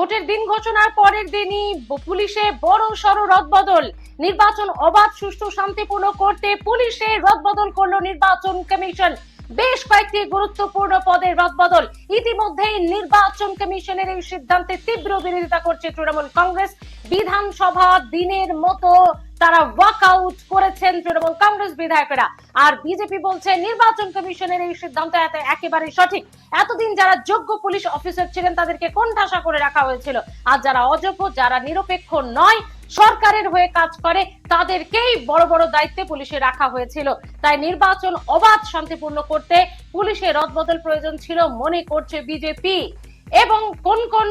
ভোটের দিন ঘোষণার পরের দিনই পুলিশে বড় সড় রদবদল। নির্বাচন অবাধ, সুষ্ঠু, শান্তিপূর্ণ করতে পুলিশে রদবদল করলো নির্বাচন কমিশন। বেশ কয়েকটি গুরুত্বপূর্ণ পদের রদবদল। ইতিমধ্যেই নির্বাচন কমিশনের এই সিদ্ধান্তে তীব্র বিরোধিতা করছে তৃণমূল কংগ্রেস। বিধানসভা দিনের মতো তারা ওয়াকআউট করেছেন তৃণমূল কংগ্রেস বিধায়কেরা। আর বিজেপি বলছে নির্বাচন কমিশনের এই সিদ্ধান্ত একেবারে সঠিক। এতদিন যারা যোগ্য পুলিশ অফিসার ছিলেন তাদেরকে কোণঠাসা করে রাখা হয়েছিল, আর যারা অযোগ্য, যারা নিরপেক্ষ নয়, সরকারের হয়ে কাজ করে, তাদেরকেই বড় বড় দায়িত্বে পুলিশে রাখা হয়েছিল। তাই নির্বাচন অবাধ, শান্তিপূর্ণ করতে পুলিশের রদবদল প্রয়োজন ছিল মনে করছে বিজেপি। এবং কোন কোন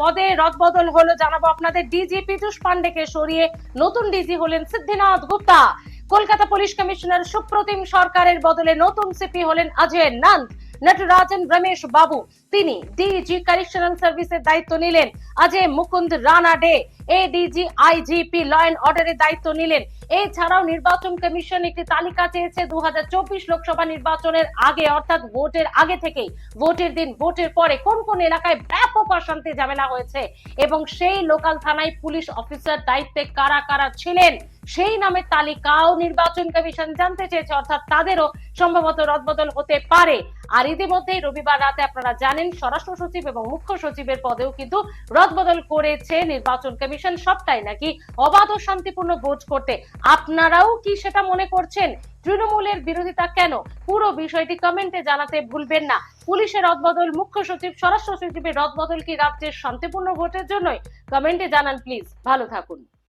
পদে রদবদল হলো জানাবো আপনাদের। ডিজি পীযূষ পান্ডেকে সরিয়ে নতুন ডিজি হলেন সিদ্ধিনাথ গুপ্তা। কলকাতা পুলিশ কমিশনার সুপ্রতিম সরকারের বদলে নতুন সিপি হলেন অজয় নন্দ। নটরাজন রমেশ বাবু তিনি ডিজি কারেকশনাল সার্ভিসের দায়িত্ব নিলেন। Ajay Mukund Ranade ADG IGP law and অর্ডারের দায়িত্ব নিলেন। এছাড়াও নির্বাচন কমিশন একটি তালিকা চেয়েছে 2024 লোকসভা নির্বাচনের আগে, অর্থাৎ ভোটের আগে থেকেই ভোটের দিন, ভোটের পরে কোন কোন এলাকায় ব্যাপক অশান্তি ঝামেলা হয়েছে এবং সেই লোকাল থানায় পুলিশ অফিসার দায়িত্বে কারা কারা ছিলেন সেই নামের তালিকাও নির্বাচন কমিশন জানতে চেয়েছে, অর্থাৎ তাদেরও সম্ভবত রদবদল হতে পারে। আর ইতিমধ্যেই রবিবার রাতে আপনারা জানেন স্বরাষ্ট্র সচিব এবং মুখ্য সচিবের পদেও কিন্তু রদবদল করেছে নির্বাচন কমিশন। সবটাই নাকি অবাধ ও শান্তিপূর্ণ ভোট করতে। আপনারাও কি সেটা মনে করছেন? তৃণমূলের বিরোধিতা কেন? পুরো বিষয়টি কমেন্টে জানাতে ভুলবেন না। পুলিশের রদবদল, মুখ্য সচিব, স্বরাষ্ট্র সচিবের রদবদল কি রাজ্যের শান্তিপূর্ণ ভোটের জন্যই? কমেন্টে জানান প্লিজ। ভালো থাকুন।